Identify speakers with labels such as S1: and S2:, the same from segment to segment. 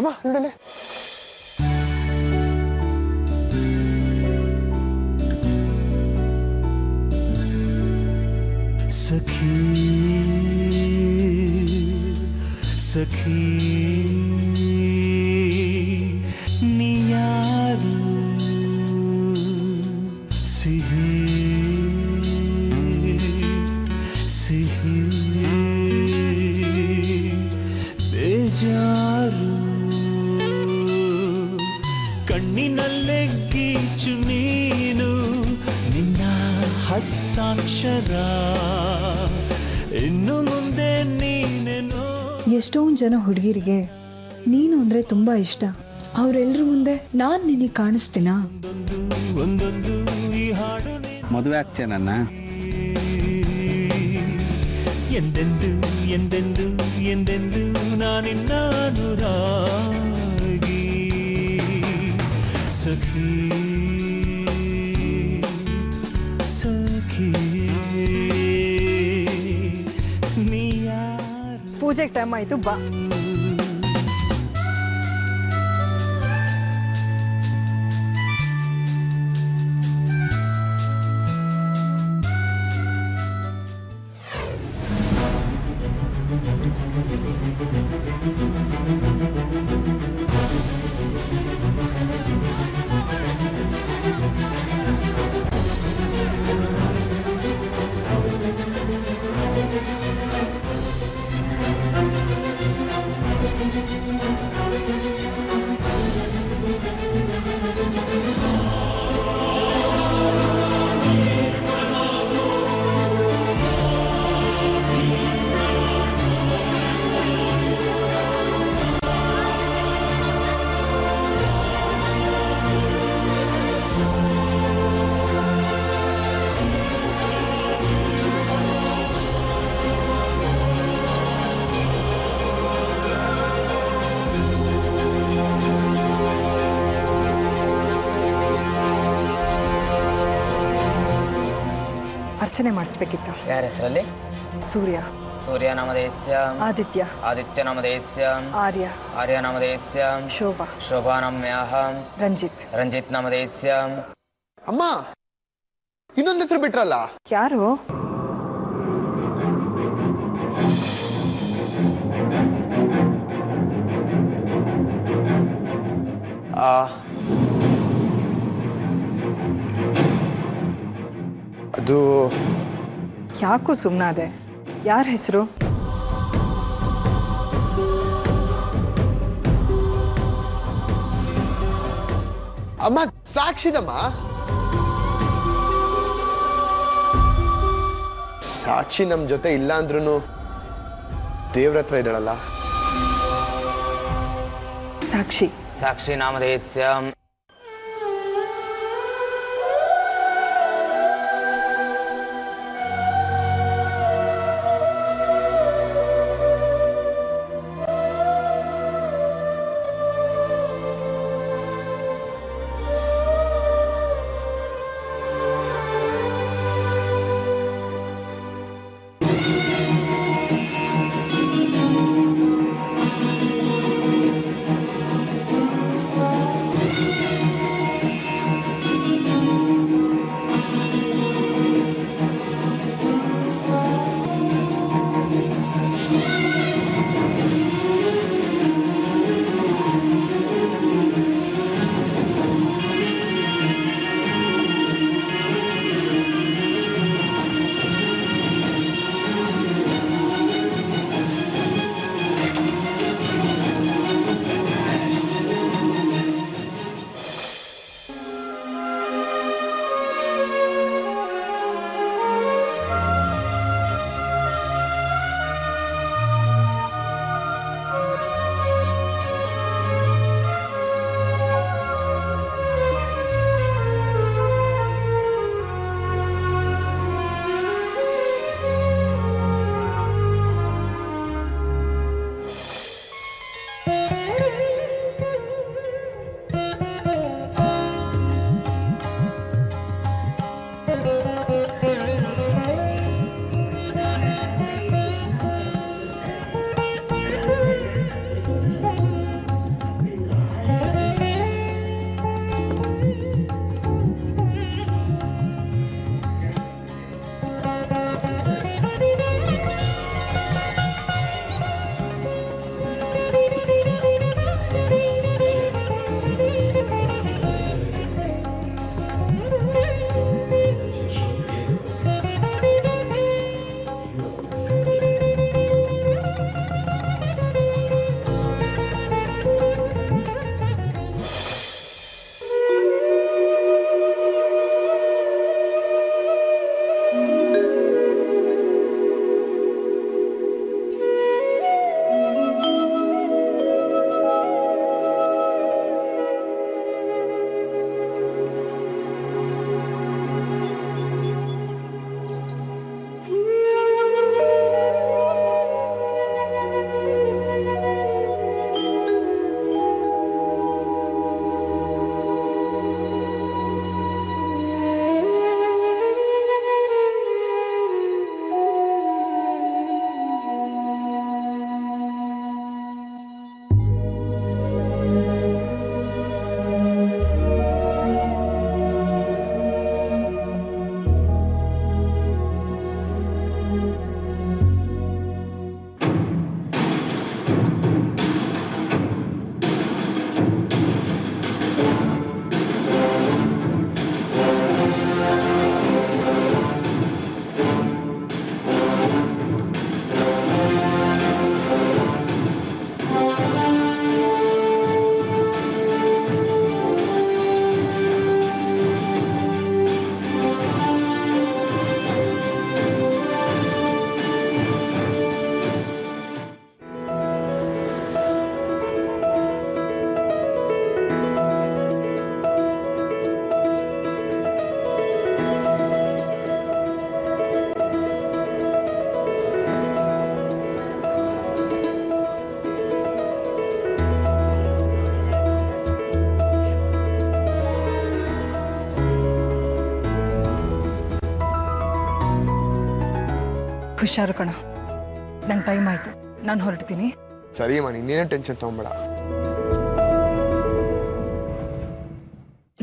S1: ಅಮ್ಮ ನೋಡಲೆ
S2: सखी सखी नियारू सिही सिही बेजारू कण्ಣಿನಲ್ಲೇ ಗೀಚು ನೀನು ನಿನ್ನ ಹಸ್ತಾಕ್ಷರ ಇನ್ನು ಮುಂದೆ ನೀನೇನೋ.
S3: ಎಷ್ಟೊಂದು ಜನ ಹುಡುಗಿರಿಗೆ ನೀನು ಅಂದರೆ ತುಂಬ ಇಷ್ಟ. ಅವರೆಲ್ಲರ ಮುಂದೆ ನಾನು ನಿನಗೆ ಕಾಣಿಸ್ತೀನಾ?
S4: ಮದುವೆ ಆಗ್ತೀಯ ನನ್ನ?
S2: ಎಂದೆಂದು ಎಂದೆಂದು ಎಂದೆಂದು ನಾನಿನ್ನ ಅನುರಾಗಿ ಸಖಿ ಸಖಿ.
S3: ಪೂಜೆಗೆ ಟೈಮ್ ಆಯಿತು, ಬಾ. ಅರ್ಚನೆ ಮಾಡಿಸ್ಬೇಕಿತ್ತು.
S5: ಯಾರ ಹೆಸರಲ್ಲಿ?
S3: ಸೂರ್ಯ.
S5: ಸೂರ್ಯ ನಾಮಧೇಯಸ್ಯ.
S3: ಆದಿತ್ಯ.
S5: ಆದಿತ್ಯ ನಾಮಧೇಯಸ್ಯ.
S3: ಆರ್ಯ.
S5: ಆರ್ಯ ನಾಮಧೇಯಸ್ಯ.
S3: ಶೋಭಾ.
S5: ಶೋಭಾ ನಾಮ್ಯಾಹ.
S3: ರಂಜಿತ್.
S5: ರಂಜಿತ್ ನಾಮಧೇಯಸ್ಯ.
S1: ಅಮ್ಮ ಇನ್ನೊಂದು ಹೆಸರು ಬಿಟ್ರಲ್ಲ,
S3: ಯಾರು?
S1: ಅದು
S3: ಯಾಕೋ ಸುಮ್ಮನಾದೆ. ಯಾರ ಹೆಸರು?
S1: ಅಮ್ಮ ಸಾಕ್ಷಿದಮ್ಮ. ಸಾಕ್ಷಿ ನಮ್ಮ ಜೊತೆ ಇಲ್ಲ ಅಂದ್ರೂ ದೇವ್ರ ಹತ್ರ ಇದ್ದಾಳಲ್ಲ.
S3: ಸಾಕ್ಷಿ.
S5: ಸಾಕ್ಷಿ ನಾಮಧೇಯಸ್ಯ.
S3: ಹುಷಾರು ಕಣ. ನಂಗೆ ಟೈಮ್ ಆಯಿತು, ನಾನು ಹೊರಡ್ತೀನಿ.
S1: ಸರಿ ಅಮ್ಮ, ಇನ್ನೇನೇ ಟೆನ್ಷನ್ ತೊಗೊಂಬೇಡ.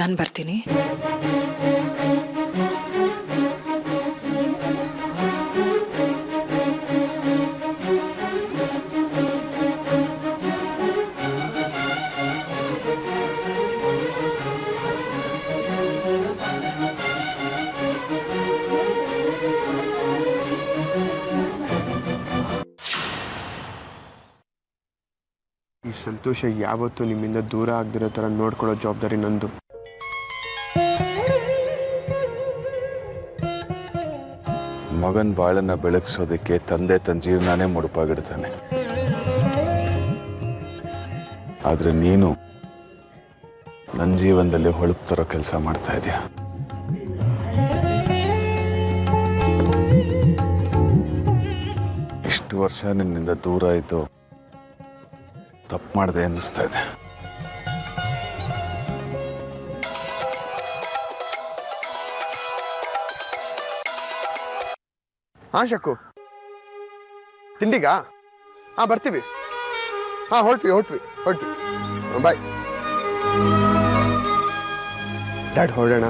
S3: ನಾನು ಬರ್ತೀನಿ.
S1: ಈ ಸಂತೋಷ ಯಾವತ್ತೂ ನಿಮ್ಮಿಂದ ದೂರ ಆಗದಿರೋ ಥರ ನೋಡ್ಕೊಳ್ಳೋ ಜವಾಬ್ದಾರಿ ನಂದು.
S6: ಮಗನ ಬಾಳನ್ನ ಬೆಳಗಿಸೋದಕ್ಕೆ ತಂದೆ ತನ್ನ ಜೀವನನೇ ಮುಡುಪಾಗಿಡ್ತಾನೆ. ಆದ್ರೆ ನೀನು ನನ್ನ ಜೀವನದಲ್ಲಿ ಹೊಳಪು ತರೋ ಕೆಲಸ ಮಾಡ್ತಾ ಇದೀಯ. ಇಷ್ಟು ವರ್ಷ ನಿನ್ನಿಂದ ದೂರ ಆಯ್ತು, ತಪ್ಪು ಮಾಡಿದೆ ಅನ್ನಿಸ್ತಾ ಇದೆ.
S1: ಹಾ ಶಕ್ಕು, ತಿಂಡಿಗಾ? ಹಾ ಬರ್ತೀವಿ. ಹಾ ಹೊರಟ್ವಿ ಬಾಯ್. ಡ್ಯಾಡ್ ಹೊರಡೋಣ.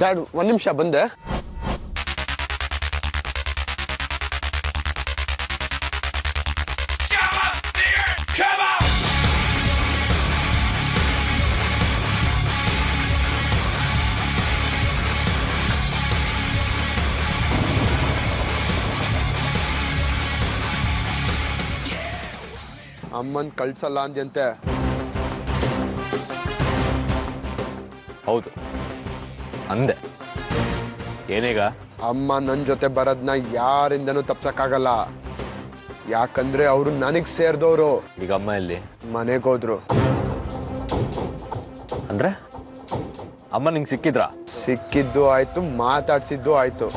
S1: ಡ್ಯಾಡ್, ಒಂದು ನಿಮಿಷ ಬಂದೆ. ಅಮ್ಮನ್ ಕಳ್ಸಲ್ಲ ಅಂದ್ಯಂತೆ.
S7: ಹೌದು ಅಂದೆ. ಏನೀಗ?
S1: ಅಮ್ಮ ನನ್ನ ಜೊತೆ ಬರೋದನ್ನ ಯಾರಿಂದನೂ ತಪ್ಸಕ್ಕಾಗಲ್ಲ. ಯಾಕಂದ್ರೆ ಅವರು ನನಗ್ ಸೇರ್ದವ್ರು.
S7: ಈಗ ಅಮ್ಮ ಎಲ್ಲಿ?
S1: ಮನೆಗೆ ಹೋದ್ರು.
S7: ಅಂದ್ರೆ ಅಮ್ಮ ನಿಂಗೆ ಸಿಕ್ಕಿದ್ರ?
S1: ಸಿಕ್ಕಿದ್ದು ಆಯ್ತು, ಮಾತಾಡ್ಸಿದ್ದು ಆಯ್ತು.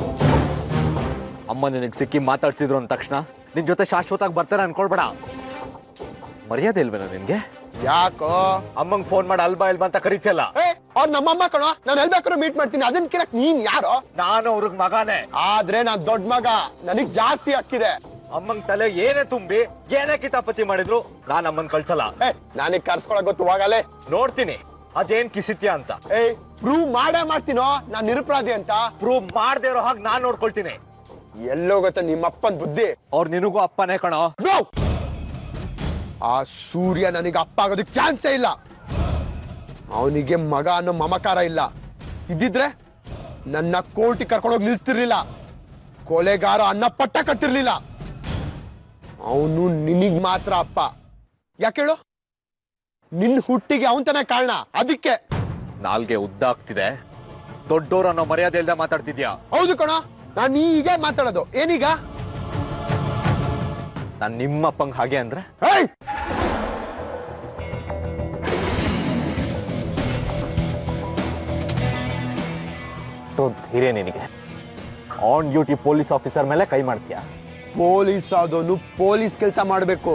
S7: ಅಮ್ಮ ನಿನಗೆ ಸಿಕ್ಕಿ ಮಾತಾಡ್ಸಿದ್ರು ಅಂದ ತಕ್ಷಣ ನಿನ್ ಜೊತೆ ಶಾಶ್ವತವಾಗಿ ಬರ್ತಾರೆ ಅನ್ಕೊಳ್ಬೇಡ. ಮರ್ಯಾದೆ ಇಲ್ವೇನ ನಿನ್ಗೆ?
S1: ಯಾಕೋ
S7: ಅಮ್ಮಂಗ್ ಫೋನ್ ಮಾಡಿ ಅಲ್ಬಾ ಇಲ್ಬಾ ಅಂತ ಕರೀತಿಯಲ್ಲ?
S1: ಅವ್ರು ನಮ್ಮಮ್ಮ ಕಣೋ, ನಾನು ಎಲ್ ಬೇಕಾದ್ರೂ ಮೀಟ್ ಮಾಡ್ತೀನಿ. ಅದನ್ನ ಕೇಳಕ್ ನೀನ್ ಯಾರೋ?
S7: ನಾನು ಅವ್ರಿಗೆ ಮಗಾನೆ.
S1: ಆದ್ರೆ ನಾನ್ ದೊಡ್ಡ ಮಗ, ನನಗ್ ಜಾಸ್ತಿ ಹಕ್ಕಿದೆ.
S7: ಅಮ್ಮಂಗ್ ತಲೆ ಏನೇ ತುಂಬಿ ಏನೇ ಕಿತಾಪತಿ ಮಾಡಿದ್ರು ನಾನ್ ಅಮ್ಮನ್ ಕಳ್ಸಲ್ಲ.
S1: ನನಗ್ ಕರ್ಸ್ಕೊಳಕ್ ಗೊತ್ತು, ಹೋಗಲೇ
S7: ನೋಡ್ತೀನಿ ಅದೇನ್ ಕಿಸಿತ್ಯ ಅಂತ.
S1: ಪ್ರೂವ್ ಮಾಡೇ ಮಾಡ್ತೀನೋ ನಾನ್ ನಿರಪರಾಧಿ ಅಂತ.
S7: ಪ್ರೂವ್ ಮಾಡದೇ ಇರೋ ಹಾಗೆ ನಾನ್ ನೋಡ್ಕೊಳ್ತೀನಿ.
S1: ಎಲ್ಲೋ ಗೊತ್ತ ನಿಮ್ಮಪ್ಪನ್ ಬುದ್ಧಿ.
S7: ಅವ್ರು ನಿನಗೂ ಅಪ್ಪನೇ ಕಣೋ.
S1: ಆ ಸೂರ್ಯ ನನಗೆ ಅಪ್ಪ ಆಗೋದಕ್ಕೆ ಚಾನ್ಸೇ ಇಲ್ಲ. ಅವನಿಗೆ ಮಗ ಅನ್ನೋ ಮಮಕಾರ ಇಲ್ಲ. ಇದ್ದಿದ್ರೆ ನನ್ನ ಕೋರ್ಟಿಗೆ ಕರ್ಕೊಂಡೋಗಿ ನಿಲ್ಸ್ತಿರ್ಲಿಲ್ಲ, ಕೊಲೆಗಾರ ಅನ್ನ ಪಟ್ಟ ಕಟ್ಟಿರ್ಲಿಲ್ಲ. ಅವನು ನಿನಗ್ ಮಾತ್ರ ಅಪ್ಪ. ಯಾಕೇಳು? ನಿನ್ ಹುಟ್ಟಿಗೆ ಅವನ್ ತಾನೇ ಕಾರಣ. ಅದಕ್ಕೆ
S7: ನಾಲ್ಗೆ ಉದ್ದ ಆಗ್ತಿದೆ. ದೊಡ್ಡೋರು ಅನ್ನೋ ಮರ್ಯಾದೆ ಇಲ್ದ ಮಾತಾಡ್ತಿದ್ಯಾ?
S1: ಹೌದು ಕಣ, ನಾನು ಹೀಗೆ ಮಾತಾಡೋದು. ಏನೀಗ?
S7: ನಾನ್ ನಿಮ್ಮಪ್ಪಂಗ್ ಹಾಗೆ ಅಂದ್ರೆ ಧೈರ್ಯ ನಿನಗೆ? ಆನ್ ಡ್ಯೂಟಿ ಪೊಲೀಸ್ ಆಫೀಸರ್ ಮೇಲೆ ಕೈ ಮಾಡ್ತೀಯಾ?
S1: ಪೊಲೀಸ್ ಆದವನು ಪೊಲೀಸ್ ಕೆಲಸ ಮಾಡಬೇಕು,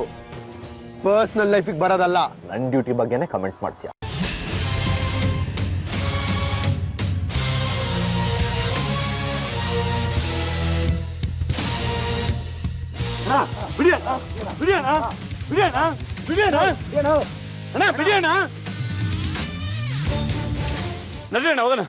S1: ಪರ್ಸನಲ್ ಲೈಫಿಗೆ ಬರೋದಲ್ಲ.
S7: ನನ್ ಡ್ಯೂಟಿ ಬಗ್ಗೆನೇ ಕಮೆಂಟ್ ಮಾಡ್ತೀಯಾ?
S8: ನಡ್ರಿ ಹೋಗೋಣ.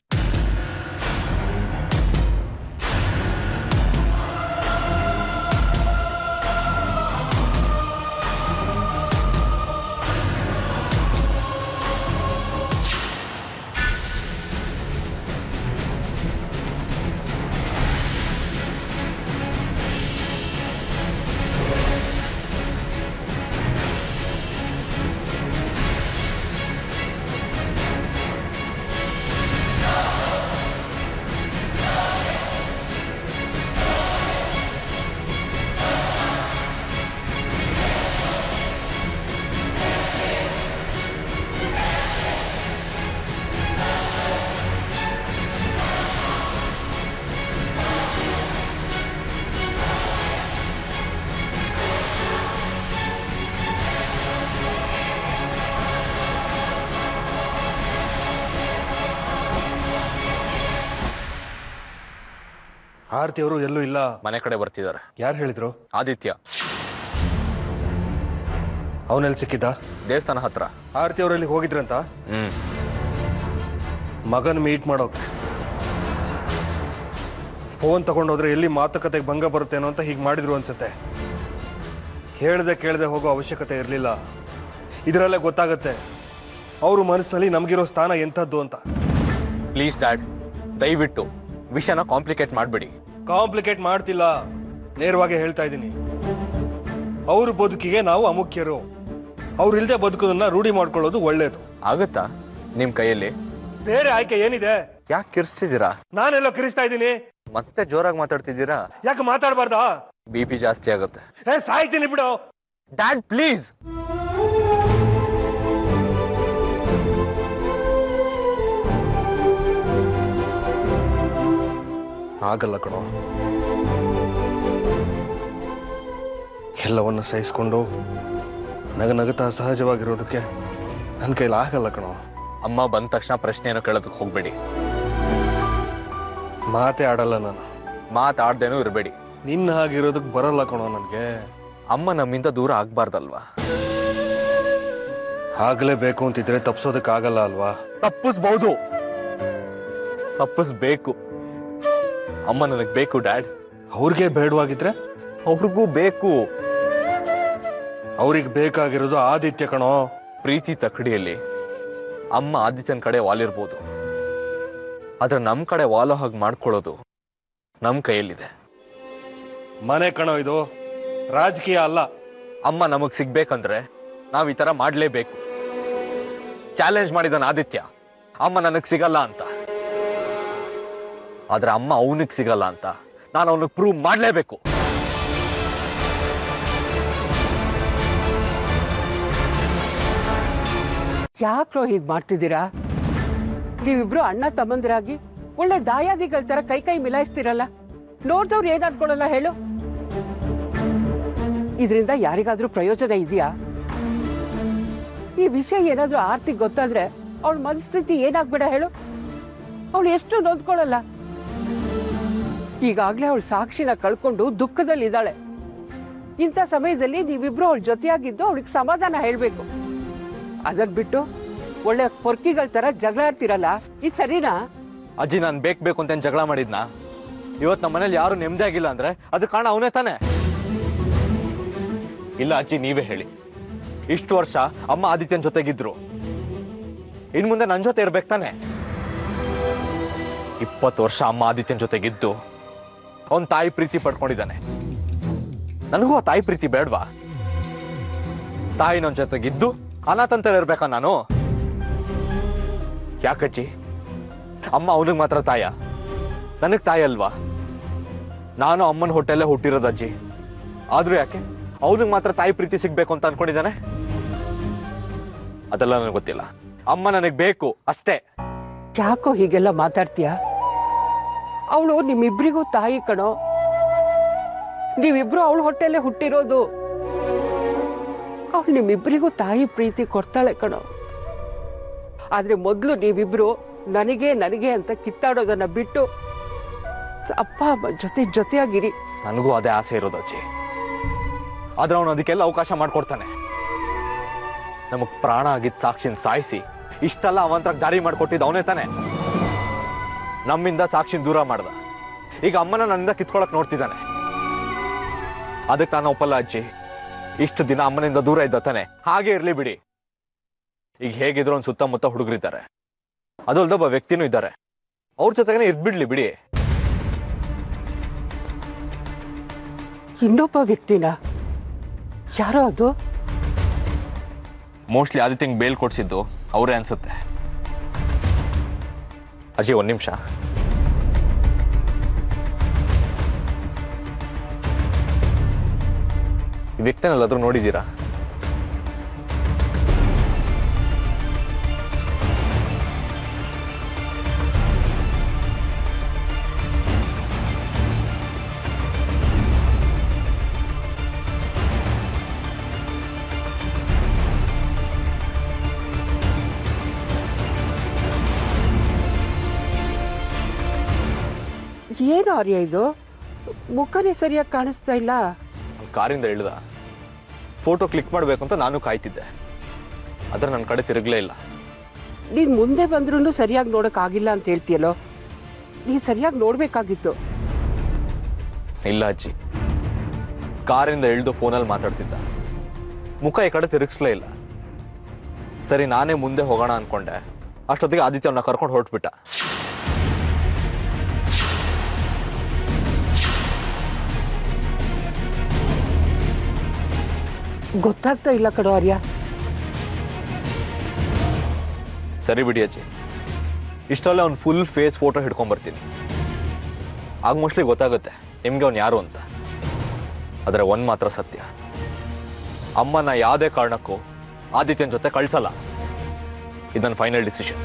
S9: ಆರತಿ ಅವರು ಎಲ್ಲೂ ಇಲ್ಲ.
S7: ಮನೆ ಕಡೆ ಬರ್ತಿದ್ದಾರೆ.
S9: ಯಾರು ಹೇಳಿದ್ರು?
S7: ಆದಿತ್ಯ.
S9: ಅವನೆಲ್ಲಿ ಸಿಕ್ಕಿದ್ದ?
S7: ದೇವಸ್ಥಾನ ಹತ್ರ.
S9: ಆರತಿ ಅವರಲ್ಲಿ ಹೋಗಿದ್ರಂತ? ಮಗನ್ ಮೀಟ್ ಮಾಡೋಕೆ. ಫೋನ್ ತಗೊಂಡೋದ್ರೆ ಎಲ್ಲಿ ಮಾತುಕತೆಗೆ ಭಂಗ ಬರುತ್ತೇನೋ ಅಂತ ಹೀಗೆ ಮಾಡಿದ್ರು ಅನ್ಸುತ್ತೆ. ಹೇಳ್ದೆ ಕೇಳದೆ ಹೋಗೋ ಅವಶ್ಯಕತೆ ಇರಲಿಲ್ಲ. ಇದರಲ್ಲೇ ಗೊತ್ತಾಗತ್ತೆ ಅವರು ಮನಸ್ಸಲ್ಲಿ ನಮಗಿರೋ ಸ್ಥಾನ ಎಂಥದ್ದು ಅಂತ.
S7: ಪ್ಲೀಸ್ ಡ್ಯಾಡ್, ದಯವಿಟ್ಟು ವಿಷಯನ ಕಾಂಪ್ಲಿಕೇಟ್ ಮಾಡಬೇಡಿ.
S9: ಕಾಂಪ್ಲಿಕೇಟ್ ಮಾಡ್ತಿಲ್ಲ, ನೇರವಾಗಿ ಹೇಳ್ತಾ ಇದ್ದೀನಿ. ಅವ್ರ ಬದುಕಿಗೆ ನಾವು ಅಮುಖ್ಯರು. ಅವ್ರು ಇಲ್ಲದೆ ಬದುಕೋದನ್ನ ರೂಢಿ ಮಾಡ್ಕೊಳ್ಳೋದು ಒಳ್ಳೇದು.
S7: ಆಗುತ್ತಾ ನಿಮ್ಮ ಕೈಯಲ್ಲಿ?
S9: ಬೇರೆ ಆಯ್ಕೆ ಏನಿದೆ?
S7: ಯಾಕೆ ಕಿರಿಸ್ತಿದ್ದೀರಾ?
S9: ನಾನೆಲ್ಲೋ ಕಿರಿಸ್ತಾ ಇದ್ದೀನಿ.
S7: ಮತ್ತೆ ಜೋರಾಗಿ ಮಾತಾಡ್ತಿದ್ದೀರಾ?
S9: ಯಾಕೆ ಮಾತಾಡಬಾರ್ದಾ?
S7: BP ಜಾಸ್ತಿ ಆಗುತ್ತೆ.
S9: ಸಾಯ್ತೀನಿ ಬಿಡು.
S7: Dad please.
S9: ಆಗಲ್ಲ ಕಣೋ. ಎಲ್ಲವನ್ನ ಸಹಿಸ್ಕೊಂಡು ನಗನಗುತ್ತಾ ಸಹಜವಾಗಿರೋದಕ್ಕೆ ನನ್ನ ಕೈಲಿ ಆಗಲ್ಲ ಕಣೋ.
S7: ಅಮ್ಮ ಬಂದ ತಕ್ಷಣ ಪ್ರಶ್ನೆಯನ್ನು ಕೇಳೋದಕ್ಕೆ ಹೋಗ್ಬೇಡಿ.
S9: ಮಾತೇ ಆಡಲ್ಲ ನಾನು.
S7: ಮಾತಾಡ್ದೇನೂ ಇರಬೇಡಿ.
S9: ನಿನ್ನ ಹಾಗಿರೋದಕ್ಕೆ ಬರಲ್ಲ ಕಣೋ ನನಗೆ.
S7: ಅಮ್ಮ ನಮ್ಮಿಂದ ದೂರ ಆಗ್ಬಾರ್ದಲ್ವಾ?
S9: ಆಗ್ಲೇಬೇಕು ಅಂತಿದ್ರೆ ತಪ್ಸೋದಕ್ಕಾಗಲ್ಲ ಅಲ್ವಾ?
S7: ತಪ್ಪಿಸ್ಬಹುದು, ತಪ್ಪಿಸ್ಬೇಕು. ಅಮ್ಮ ನನಗೆ ಬೇಕು ಡ್ಯಾಡ್.
S9: ಅವ್ರಿಗೆ ಬೇಡವಾಗಿದ್ರೆ
S7: ಅವ್ರಿಗೂ ಬೇಕು.
S9: ಅವ್ರಿಗೆ ಬೇಕಾಗಿರೋದು ಆದಿತ್ಯ ಕಣೋ.
S7: ಪ್ರೀತಿ ತಕಡಿಯಲ್ಲಿ ಅಮ್ಮ ಆದಿತ್ಯನ ಕಡೆ ವಾಲಿರ್ಬೋದು, ಆದ್ರೆ ನಮ್ ಕಡೆ ವಾಲೋ ಹಾಗೆ ಮಾಡ್ಕೊಳ್ಳೋದು ನಮ್ ಕೈಯಲ್ಲಿದೆ.
S9: ಮನೆ ಕಣೋ ಇದು, ರಾಜಕೀಯ ಅಲ್ಲ.
S7: ಅಮ್ಮ ನಮಗ್ ಸಿಗ್ಬೇಕಂದ್ರೆ ನಾವ್ ಈ ತರ ಮಾಡ್ಲೇಬೇಕು. ಚಾಲೆಂಜ್ ಮಾಡಿದಾನ ಆದಿತ್ಯ, ಅಮ್ಮ ನನಗ್ ಸಿಗಲ್ಲ ಅಂತ. ಆದ್ರೆ ಅಮ್ಮ ಅವನಿಗೆ ಸಿಗಲ್ಲ ಅಂತ ನಾನು ಅವನಿಗೆ ಪ್ರೂವ್ ಮಾಡ್ಲೇಬೇಕು.
S10: ಯಾಕ್ರೋ ಹೀಗ್ ಮಾಡ್ತಿದ್ದೀರಾ? ನೀವಿಬ್ರು ಅಣ್ಣ ತಮ್ಮಂದಿರಾಗಿ ಒಳ್ಳೆ ದಾಯಾದಿಗಳ ತರ ಕೈ ಕೈ ಮಿಲಾಯಿಸ್ತಿರಲ್ಲ. ನೋಡ್ದವ್ರು ಏನ್ ಅನ್ಕೊಳಲ್ಲ ಹೇಳು? ಇದರಿಂದ ಯಾರಿಗಾದ್ರೂ ಪ್ರಯೋಜನ ಇದೆಯಾ? ಈ ವಿಷಯ ಏನಾದ್ರೂ ಆರ್ತಿ ಗೊತ್ತಾದ್ರೆ ಅವಳ ಮನಸ್ಥಿತಿ ಏನಾಗ್ಬೇಡ ಹೇಳು? ಅವಳು ಎಷ್ಟು ನೊಂದ್ಕೊಳ್ಳಲ್ಲ. ಈಗಾಗ್ಲೇ ಅವಳು ಸಾಕ್ಷಿನ ಕಳ್ಕೊಂಡು ದುಃಖದಲ್ಲಿದ್ದಾಳೆ. ಇಂಥ ಸಮಯದಲ್ಲಿ ನೀವಿಬ್ರು ಅವಳ ಜೊತೆಯಾಗಿದ್ದು ಅವಳಿಗೆ ಸಮಾಧಾನ ಹೇಳ್ಬೇಕು. ಅದನ್ ಬಿಟ್ಟು ಒಳ್ಳೆ ಪೊರ್ಕಿಗಳ ತರ ಜಗಳ ಆಡ್ತಿರಲ್ಲ, ಇದು ಸರಿನಾ?
S7: ಅಜ್ಜಿ ನಾನು ಬೇಕು ಅಂತ ಜಗಳ ಮಾಡಿದ್ನಾ? ಇವತ್ತು ನಮ್ಮ ಮನೇಲಿ ಯಾರು ನೆಮ್ಮದಿ ಆಗಿಲ್ಲ ಅಂದ್ರೆ ಅದು ಕಾರಣ ಅವನೇ ತಾನೆ. ಇಲ್ಲ ಅಜ್ಜಿ, ನೀವೇ ಹೇಳಿ. ಇಷ್ಟು ವರ್ಷ ಅಮ್ಮ ಆದಿತ್ಯನ ಜೊತೆಗಿದ್ರು, ಇನ್ ಮುಂದೆ ನನ್ನ ಜೊತೆ ಇರ್ಬೇಕು ತಾನೆ? 20 ವರ್ಷ ಅಮ್ಮ ಆದಿತ್ಯನ ಜೊತೆಗಿದ್ದು ಅವನ್ ತಾಯಿ ಪ್ರೀತಿ ಪಡ್ಕೊಂಡಿದ್ದಾನೆ. ನನಗೂ ಆ ತಾಯಿ ಪ್ರೀತಿ ಬೇಡ್ವಾ? ತಾಯಿ ನನ್ನ ಜೊತೆಗಿದ್ದು ಅನಾಥಂತರ ಇರ್ಬೇಕಾ ನಾನು? ಯಾಕಜ್ಜಿ, ಅಮ್ಮ ಅವನಿಗೆ ಮಾತ್ರ ತಾಯ, ನನಗ್ ತಾಯಿ ಅಲ್ವಾ? ನಾನು ಅಮ್ಮನ ಹೊಟ್ಟೆಲ್ಲೇ ಹುಟ್ಟಿರೋದಜ್ಜಿ. ಆದ್ರೂ ಯಾಕೆ ಅವನಿಗೆ ಮಾತ್ರ ತಾಯಿ ಪ್ರೀತಿ ಸಿಗ್ಬೇಕು ಅಂತ ಅನ್ಕೊಂಡಿದ್ದಾನೆ? ಅದೆಲ್ಲ ನನಗೆ ಗೊತ್ತಿಲ್ಲ. ಅಮ್ಮ ನನಗ್ ಬೇಕು ಅಷ್ಟೇ.
S10: ಯಾಕೋ ಹೀಗೆಲ್ಲ ಮಾತಾಡ್ತೀಯ? ಅವಳು ನಿಮ್ಮಿಬ್ರಿಗೂ ತಾಯಿ ಕಣೋ. ನೀವಿಬ್ರು ಅವಳ ಹೊಟ್ಟೆಲ್ಲೇ ಹುಟ್ಟಿರೋದು. ಅವಳು ನಿಮ್ಮಿಬ್ರಿಗೂ ತಾಯಿ ಪ್ರೀತಿ ಕೊಡ್ತಾಳೆ ಕಣೋ. ಆದ್ರೆ ಮೊದ್ಲು ನೀವಿಬ್ರು ನನಗೆ ನನಗೆ ಅಂತ ಕಿತ್ತಾಡೋದನ್ನ ಬಿಟ್ಟು ಅಪ್ಪ ಅಮ್ಮ ಜೊತೆಯಾಗಿರಿ.
S7: ನನಗೂ ಅದೇ ಆಸೆ ಇರೋದು ಅಜ್ಜಿ. ಆದ್ರೆ ಅವನು ಅದಕ್ಕೆಲ್ಲ ಅವಕಾಶ ಮಾಡ್ಕೊಡ್ತಾನೆ. ನಮಗ್ ಪ್ರಾಣ ಆಗಿದ್ದ ಸಾಕ್ಷಿನ ಸಾಯಿಸಿ ಇಷ್ಟೆಲ್ಲ ಅವಂತರಾಗ ದಾರಿ ಮಾಡ್ಕೊಟ್ಟಿದ್ದ ಅವನೇ ತಾನೆ. ನಮ್ಮಿಂದ ಸಾಕ್ಷಿನ ದೂರ ಮಾಡ್ದ. ಈಗ ಅಮ್ಮನ ನನ್ನಿಂದ ಕಿತ್ಕೊಳಕ್ ನೋಡ್ತಿದ್ದಾನೆ. ಅದಕ್ಕೆ ನಾನು ಒಪ್ಪಲ್ಲ ಅಜ್ಜಿ. ಇಷ್ಟು ದಿನ ಅಮ್ಮನಿಂದ ದೂರ ಇದ್ದ ತಾನೆ, ಹಾಗೆ ಇರ್ಲಿ ಬಿಡಿ. ಈಗ ಹೇಗಿದ್ರು ಒಂದು ಸುತ್ತಮುತ್ತ ಹುಡುಗರಿದ್ದಾರೆ, ಅದಲ್ದ ಒಬ್ಬ ವ್ಯಕ್ತಿನೂ ಇದ್ದಾರೆ. ಅವ್ರ ಜೊತೆಗೇನೆ ಇದ್ಬಿಡ್ಲಿ ಬಿಡಿ.
S10: ಇನ್ನೊಬ್ಬ ವ್ಯಕ್ತಿನ? ಯಾರೋ ಅದು?
S7: ಮೋಸ್ಟ್ಲಿ ಆದಿತ್ಯಂಗೆ ಬೇಲ್ ಕೊಡ್ಸಿದ್ದು ಅವರೇ ಅನ್ಸುತ್ತೆ. ಅಜ್ಜಿ ಒಂದ್ ನಿಮಿಷ. ಈ ವ್ಯಕ್ತಿನೆಲ್ಲಾದ್ರೂ ನೋಡಿದ್ದೀರಾ?
S10: ಇದೇನು ಆರ್ಯ ಇದು? ಮುಖನೇ ಸರಿಯಾಗಿ ಕಾಣಿಸ್ತಾ ಇಲ್ಲ.
S7: ಕಾರಿಂದ ಇಳ್ದ ಫೋಟೋ ಕ್ಲಿಕ್ ಮಾಡಬೇಕು ಅಂತ ನಾನು ಕಾಯ್ತಿದ್ದೆ, ಆದ್ರೆ ನನ್ನ ಕಡೆ ತಿರುಗಲೇ ಇಲ್ಲ.
S10: ನೀನು ಮುಂದೆ ಬಂದ್ರೂ ಸರಿಯಾಗಿ ನೋಡೋಕ್ಕಾಗಿಲ್ಲ ಅಂತ ಹೇಳ್ತೀಯಲ್ಲೋ, ನೀನು ಸರಿಯಾಗಿ ನೋಡಬೇಕಾಗಿತ್ತು.
S7: ಇಲ್ಲ ಅಜ್ಜಿ, ಕಾರಿಂದ ಇಳಿದು ಫೋನಲ್ಲಿ ಮಾತಾಡ್ತಿದ್ದ, ಮುಖ ಈ ಕಡೆ ತಿರುಗಿಸ್ಲೇ ಇಲ್ಲ. ಸರಿ ನಾನೇ ಮುಂದೆ ಹೋಗೋಣ ಅನ್ಕೊಂಡೆ, ಅಷ್ಟೊತ್ತಿಗೆ ಆದಿತ್ಯ ಅವನ್ನ ಕರ್ಕೊಂಡು ಹೊರಟ್ಬಿಟ್ಟ.
S10: ಗೊತ್ತಾಗ್ತಾ ಇಲ್ಲ ಕಣೋ ಆರ್ಯ.
S7: ಸರಿ ಬಿಡಿ ಅಜ್ಜಿ, ಇಷ್ಟಲ್ಲೇ ಅವ್ನು ಫುಲ್ ಫೇಸ್ ಫೋಟೋ ಹಿಡ್ಕೊಂಡ್ಬರ್ತೀನಿ. ಆಗ ಮೋಸ್ಟ್ಲಿ ಗೊತ್ತಾಗುತ್ತೆ ನಿಮ್ಗೆ ಅವ್ನು ಯಾರು ಅಂತ. ಆದರೆ ಒಂದು ಮಾತ್ರ ಸತ್ಯ, ಅಮ್ಮನ ಯಾವುದೇ ಕಾರಣಕ್ಕೂ ಆದಿತ್ಯನ ಜೊತೆ ಕಳ್ಸಲ್ಲ. ಇದು ನನ್ನ ಫೈನಲ್ ಡಿಸಿಷನ್.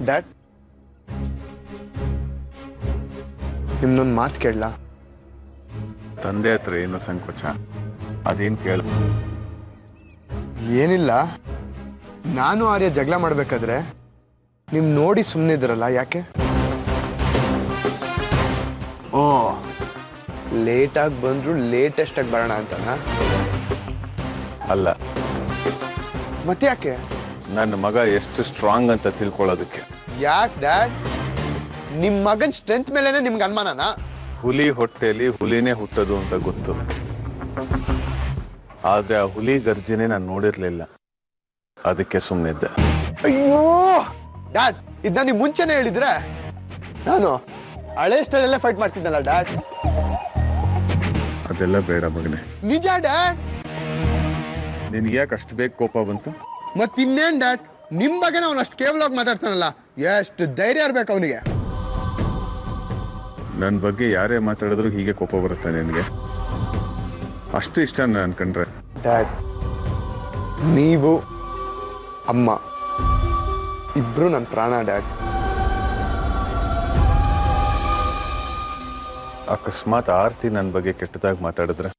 S1: ಡ್ಯಾಡ್, ನಿಮ್ನೊಂದು ಮಾತು ಕೇಳಲ್ಲ?
S6: ತಂದೆ ಹತ್ರ ಏನೋ ಸಂಕೋಚ, ಅದೇನು ಕೇಳ?
S1: ಏನಿಲ್ಲ, ನಾನು ಆರ್ಯ ಜಗಳ ಮಾಡ್ಬೇಕಾದ್ರೆ ನಿಮ್ ನೋಡಿ ಸುಮ್ಮನೆ ಇದ್ರಲ್ಲ, ಯಾಕೆ? ಓ, ಲೇಟಾಗಿ ಬಂದ್ರು ಲೇಟೆಸ್ಟ್ ಆಗಿ ಬರೋಣ ಅಂತನಾ?
S6: ಅಲ್ಲ,
S1: ಮತ್ತೆ ಯಾಕೆ?
S6: ನನ್ನ ಮಗ ಎಷ್ಟು ಸ್ಟ್ರಾಂಗ್ ಅಂತ ತಿಳ್ಕೊಳ್ಳೋದಕ್ಕೆ.
S1: ಯಾಕೆ ಡ್ಯಾಡ್? ನಿಮ್ ಮಗನ್ ಸ್ಟ್ರೆಂತ್ ಮೇಲೆನೆ ನಿಮ್ಗೆ ಅನುಮಾನನಾ?
S6: ಹುಲಿ ಹೊಟ್ಟೆಯಲ್ಲಿ ಹುಲಿನೇ ಹುಟ್ಟೋದು ಅಂತ ಗೊತ್ತು, ಆದ್ರೆ ಆ ಹುಲಿ ಗರ್ಜನೆ ನಾನು ನೋಡಿರ್ಲಿಲ್ಲ, ಅದಕ್ಕೆ ಸುಮ್ಮನಿದ್ದೆ.
S1: ಅಯ್ಯೋ ಡ್ಯಾಡ್, ಇದನ್ನ ನೀವು ಮುಂಚೆನೆ ಹೇಳಿದ್ರೆ ನಾನು ಹಳೆ ಸ್ಟೈಲಲ್ಲೇ ಫೈಟ್ ಮಾಡ್ತಿದ್ದಲ್ಲ ಡ್ಯಾಡ್.
S6: ಅದೆಲ್ಲ ಬೇಡ ಮಗನೆ.
S1: ನಿಜ ಡ್ಯಾಡ್.
S6: ನಿನ್ಗೆ ಯಾಕೆ ಅಷ್ಟು ಬೇಗ ಕೋಪ ಬಂತು?
S1: ಮತ್ತಿನ್ನೇನ್ ಡ್ಯಾಡ್, ನಿಮ್ ಬಗ್ಗೆನ ಅವ್ನು ಅಷ್ಟು ಕೇವಲವಾಗಿ ಮಾತಾಡ್ತಾನಲ್ಲ, ಎಷ್ಟು ಧೈರ್ಯ ಇರ್ಬೇಕು ಅವನಿಗೆ.
S6: ನನ್ನ ಬಗ್ಗೆ ಯಾರೇ ಮಾತಾಡಿದ್ರು ಹೀಗೆ ಕೋಪ ಬರುತ್ತೆ ನಿನಗೆ? ಅಷ್ಟು ಇಷ್ಟ ಅನ್ಕೊಂಡ್ರೆ?
S1: ಡ್ಯಾಡ್, ನೀವು ಅಮ್ಮ ಇಬ್ರು ನನ್ನ ಪ್ರಾಣ ಡ್ಯಾಡ್.
S6: ಅಕಸ್ಮಾತ್ ಆರ್ತಿ ನನ್ನ ಬಗ್ಗೆ ಕೆಟ್ಟದಾಗಿ ಮಾತಾಡಿದ್ರೆ?